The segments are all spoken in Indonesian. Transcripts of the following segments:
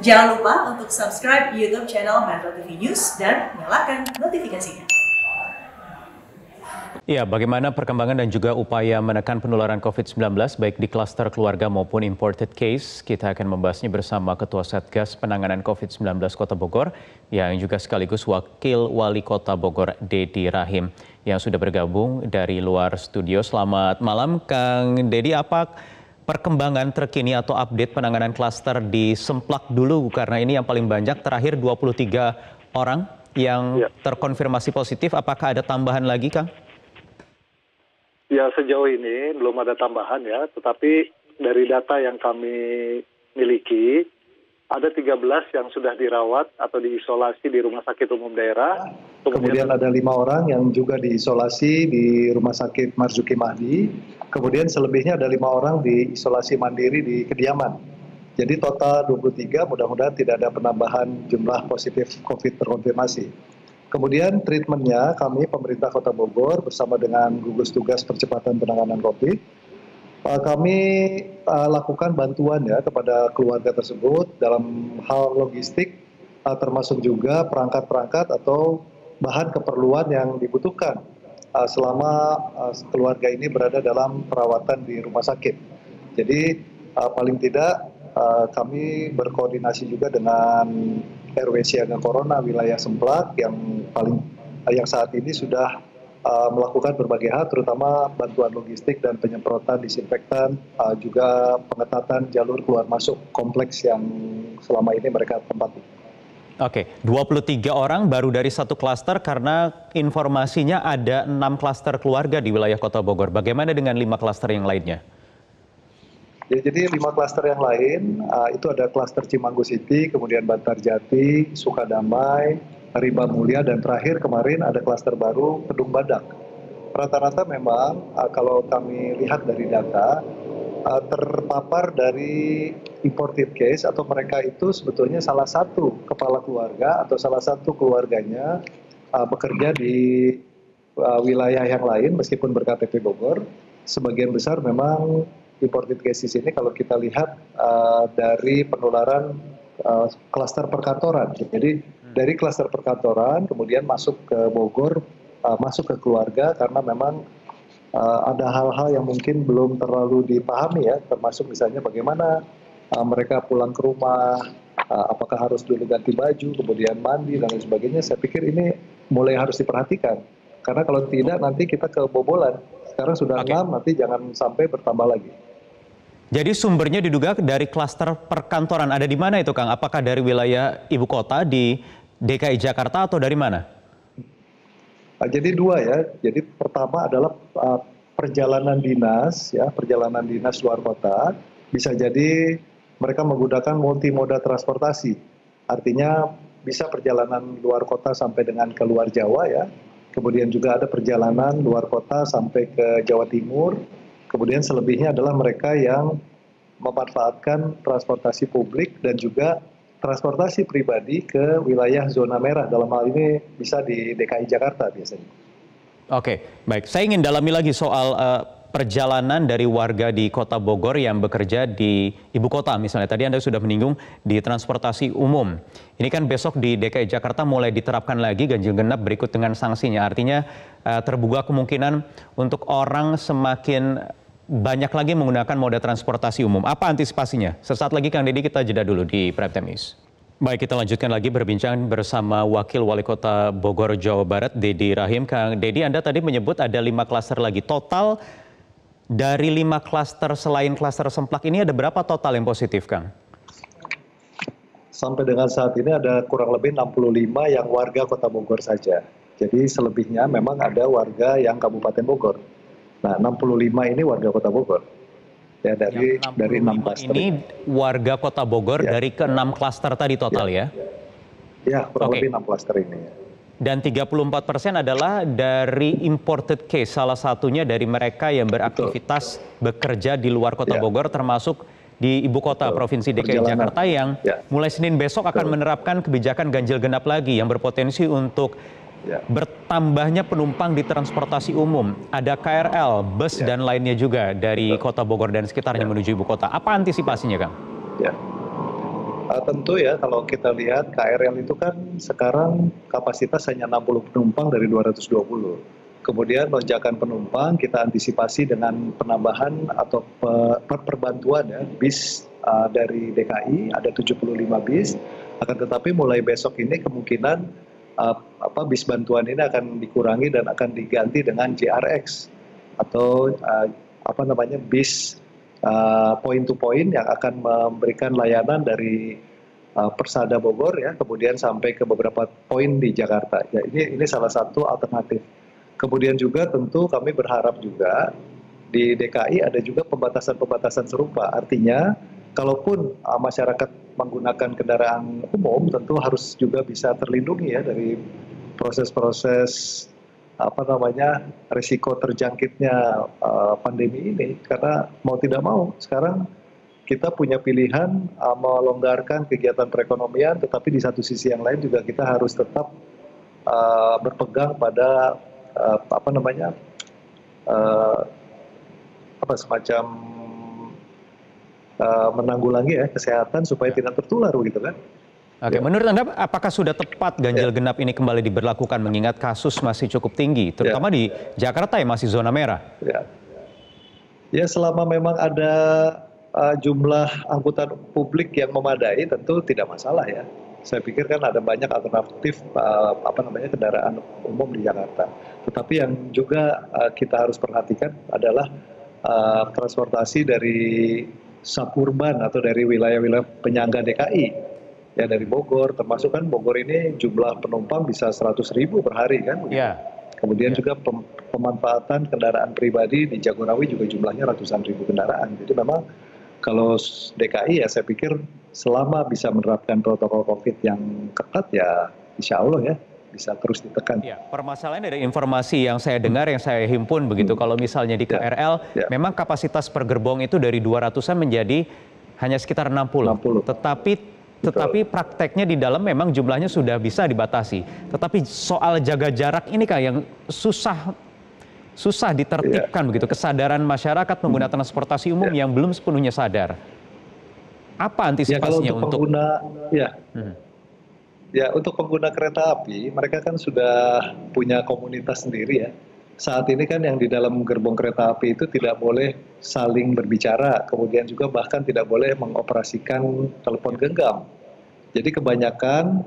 Jangan lupa untuk subscribe YouTube channel Metro TV News dan nyalakan notifikasinya. Ya, bagaimana perkembangan dan juga upaya menekan penularan COVID-19 baik di klaster keluarga maupun imported case? Kita akan membahasnya bersama Ketua Satgas Penanganan COVID-19 Kota Bogor yang juga sekaligus Wakil Wali Kota Bogor, Dedi Rahim, yang sudah bergabung dari luar studio. Selamat malam, Kang Dedi. Apa perkembangan terkini atau update penanganan klaster di Semplak dulu? Karena ini yang paling banyak, terakhir 23 orang yang terkonfirmasi positif. Apakah ada tambahan lagi, Kang? Ya, sejauh ini belum ada tambahan ya, tetapi dari data yang kami miliki, ada 13 yang sudah dirawat atau diisolasi di Rumah Sakit Umum Daerah. Kemudian ada 5 orang yang juga diisolasi di Rumah Sakit Marzuki Mahdi. Kemudian selebihnya ada 5 orang diisolasi mandiri di kediaman. Jadi total 23, mudah-mudahan tidak ada penambahan jumlah positif COVID terkonfirmasi. Kemudian treatmentnya kami pemerintah Kota Bogor bersama dengan gugus tugas percepatan penanganan COVID, kami lakukan bantuan ya kepada keluarga tersebut dalam hal logistik, termasuk juga perangkat-perangkat atau bahan keperluan yang dibutuhkan selama keluarga ini berada dalam perawatan di rumah sakit. Jadi paling tidak kami berkoordinasi juga dengan RW Siaga Corona wilayah Semplak yang saat ini sudah melakukan berbagai hal, terutama bantuan logistik dan penyemprotan disinfektan, juga pengetatan jalur keluar masuk kompleks yang selama ini mereka tempati. Oke, 23 orang baru dari satu klaster karena informasinya ada 6 klaster keluarga di wilayah Kota Bogor. Bagaimana dengan 5 klaster yang lainnya? Ya, jadi 5 klaster yang lain, itu ada klaster Cimanggu City, kemudian Bantarjati, Sukadamai, Rimba Mulia, dan terakhir kemarin ada klaster baru Kedung Badak. Rata-rata memang kalau kami lihat dari data, terpapar dari imported case atau mereka itu sebetulnya salah satu kepala keluarga atau salah satu keluarganya bekerja di wilayah yang lain meskipun berKTP Bogor. Sebagian besar memang imported cases ini kalau kita lihat dari penularan klaster perkantoran. Jadi dari klaster perkantoran kemudian masuk ke Bogor, masuk ke keluarga karena memang ada hal-hal yang mungkin belum terlalu dipahami ya, termasuk misalnya bagaimana mereka pulang ke rumah, apakah harus dulu ganti baju, kemudian mandi dan lain sebagainya. Saya pikir ini mulai harus diperhatikan. Karena kalau tidak nanti kita kebobolan. Sekarang sudah 6, nanti jangan sampai bertambah lagi. Jadi sumbernya diduga dari klaster perkantoran. Ada di mana itu, Kang? Apakah dari wilayah ibu kota di DKI Jakarta atau dari mana? Jadi 2 ya. Jadi pertama adalah perjalanan dinas ya, perjalanan dinas luar kota. Bisa jadi mereka menggunakan multimoda transportasi. Artinya bisa perjalanan luar kota sampai dengan ke luar Jawa ya. Kemudian juga ada perjalanan luar kota sampai ke Jawa Timur. Kemudian selebihnya adalah mereka yang memanfaatkan transportasi publik dan juga transportasi pribadi ke wilayah zona merah. Dalam hal ini bisa di DKI Jakarta biasanya. Oke, baik. Saya ingin dalami lagi soal perjalanan dari warga di Kota Bogor yang bekerja di ibu kota. Misalnya tadi Anda sudah menyinggung di transportasi umum. Ini kan besok di DKI Jakarta mulai diterapkan lagi ganjil genap berikut dengan sanksinya. Artinya terbuka kemungkinan untuk orang semakin banyak lagi menggunakan moda transportasi umum. Apa antisipasinya? Sesaat lagi Kang Dedi, kita jeda dulu di Prime Time News. Baik, kita lanjutkan lagi berbincang bersama Wakil Wali Kota Bogor, Jawa Barat, Dedi Rahim. Kang Dedi, Anda tadi menyebut ada 5 klaster lagi. Total dari 5 klaster selain klaster Semplak ini ada berapa total yang positif, Kang? Sampai dengan saat ini ada kurang lebih 65 yang warga Kota Bogor saja. Jadi selebihnya memang ada warga yang Kabupaten Bogor. Nah, 65 ini warga Kota Bogor. Ya, dari 6 klaster. Ini warga Kota Bogor ya, dari ke-6 klaster tadi total ya? Ya, kurang lebih 6 klaster ini. Dan 34% adalah dari imported case, salah satunya dari mereka yang beraktivitas bekerja di luar Kota Bogor, termasuk di ibu kota Provinsi DKI Jakarta yang mulai Senin besok akan menerapkan kebijakan ganjil genap lagi yang berpotensi untuk bertambahnya penumpang di transportasi umum. Ada KRL, bus dan lainnya juga dari Kota Bogor dan sekitarnya menuju ibu kota. Apa antisipasinya, Kang? Tentu ya kalau kita lihat KRL itu kan sekarang kapasitas hanya 60 penumpang dari 220. Kemudian lonjakan penumpang kita antisipasi dengan penambahan atau perbantuan ya bis dari DKI ada 75 bis. Akan tetapi mulai besok ini kemungkinan bis bantuan ini akan dikurangi dan akan diganti dengan JRX atau bis point to point yang akan memberikan layanan dari Persada Bogor ya, kemudian sampai ke beberapa poin di Jakarta. Ya, ini salah satu alternatif. Kemudian juga tentu kami berharap juga di DKI ada juga pembatasan-pembatasan serupa. Artinya, kalaupun masyarakat menggunakan kendaraan umum, tentu harus juga bisa terlindungi ya dari proses-proses risiko terjangkitnya pandemi ini. Karena mau tidak mau, sekarang kita punya pilihan melonggarkan kegiatan perekonomian, tetapi di satu sisi yang lain juga kita harus tetap berpegang pada semacam menanggulangi ya kesehatan supaya tidak tertular gitu kan. Oke, menurut Anda apakah sudah tepat ganjil genap ini kembali diberlakukan mengingat kasus masih cukup tinggi, terutama di Jakarta yang masih zona merah? Ya selama memang ada jumlah angkutan publik yang memadai tentu tidak masalah ya. Saya pikir kan ada banyak alternatif kendaraan umum di Jakarta. Tetapi yang juga kita harus perhatikan adalah transportasi dari suburban atau dari wilayah-wilayah penyangga DKI. Ya dari Bogor, termasuk kan Bogor ini jumlah penumpang bisa 100.000 per hari kan. Ya. Kemudian juga pemanfaatan kendaraan pribadi di Jagorawi juga jumlahnya ratusan ribu kendaraan. Jadi memang kalau DKI ya saya pikir selama bisa menerapkan protokol COVID yang ketat ya insya Allah ya bisa terus ditekan. Ya, permasalahan dari informasi yang saya dengar, yang saya himpun begitu, kalau misalnya di KRL, memang kapasitas per gerbong itu dari 200-an menjadi hanya sekitar 60. Tetapi prakteknya di dalam memang jumlahnya sudah bisa dibatasi. Tetapi soal jaga jarak ini kan yang susah ditertibkan begitu. Kesadaran masyarakat pengguna transportasi umum yang belum sepenuhnya sadar. Apa antisipasinya untuk pengguna kereta api, mereka kan sudah punya komunitas sendiri ya. Saat ini kan yang di dalam gerbong kereta api itu tidak boleh saling berbicara, kemudian juga bahkan tidak boleh mengoperasikan telepon genggam. Jadi kebanyakan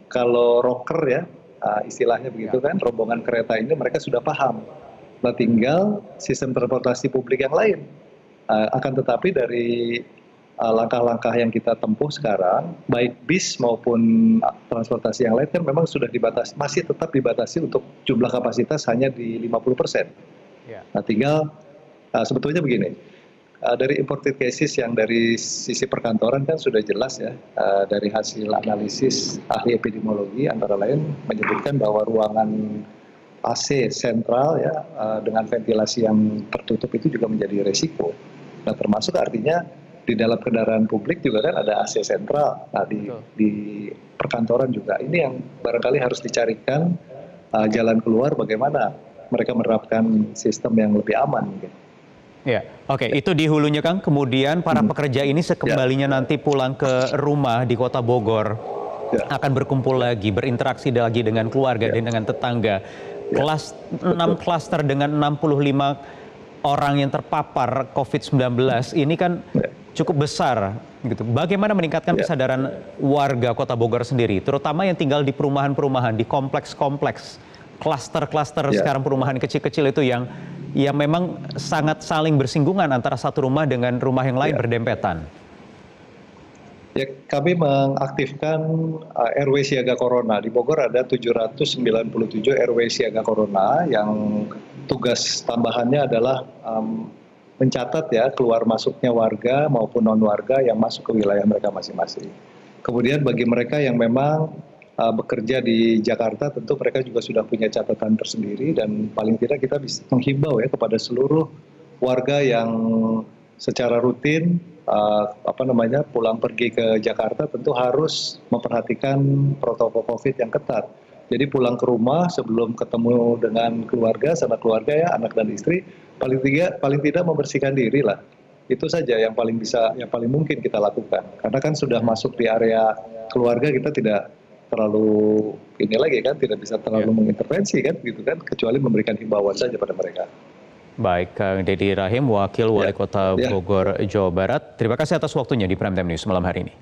kalau rocker ya, istilahnya begitu kan, rombongan kereta ini mereka sudah paham. Nah tinggal sistem transportasi publik yang lain. Akan tetapi dari langkah-langkah yang kita tempuh sekarang, baik bis maupun transportasi yang lain kan memang sudah dibatasi, masih tetap dibatasi untuk jumlah kapasitas hanya di 50%. Nah tinggal sebetulnya begini, dari imported cases yang dari sisi perkantoran kan sudah jelas ya, dari hasil analisis ahli epidemiologi antara lain menyebutkan bahwa ruangan AC sentral ya dengan ventilasi yang tertutup itu juga menjadi resiko. Nah termasuk artinya di dalam kendaraan publik juga kan ada AC sentral. Nah di perkantoran juga ini yang barangkali harus dicarikan jalan keluar bagaimana mereka menerapkan sistem yang lebih aman. Gitu. Ya, oke. Itu di hulunya Kang. Kemudian para pekerja ini sekembalinya nanti pulang ke rumah di Kota Bogor akan berkumpul lagi, berinteraksi lagi dengan keluarga dan dengan tetangga. 6 klaster dengan 65 orang yang terpapar COVID-19 ini kan cukup besar gitu. Bagaimana meningkatkan kesadaran warga Kota Bogor sendiri, terutama yang tinggal di perumahan-perumahan, di kompleks-kompleks, klaster-klaster sekarang perumahan kecil-kecil itu yang memang sangat saling bersinggungan antara satu rumah dengan rumah yang lain berdempetan. Ya, kami mengaktifkan RW Siaga Corona. Di Bogor ada 797 RW Siaga Corona yang tugas tambahannya adalah mencatat ya keluar masuknya warga maupun non warga yang masuk ke wilayah mereka masing-masing. Kemudian bagi mereka yang memang bekerja di Jakarta tentu mereka juga sudah punya catatan tersendiri dan paling tidak kita bisa menghimbau ya kepada seluruh warga yang secara rutin pulang pergi ke Jakarta tentu harus memperhatikan protokol COVID yang ketat. Jadi pulang ke rumah sebelum ketemu dengan keluarga, sama keluarga ya, anak dan istri, paling tidak membersihkan diri lah. Itu saja yang paling mungkin kita lakukan. Karena kan sudah masuk di area keluarga, kita tidak terlalu ini lagi kan, tidak bisa terlalu mengintervensi kan, gitu kan, kecuali memberikan himbauan saja pada mereka. Baik, Kang Deddy Rahim, Wakil Wali Kota Bogor, Jawa Barat. Terima kasih atas waktunya di Prime Time News malam hari ini.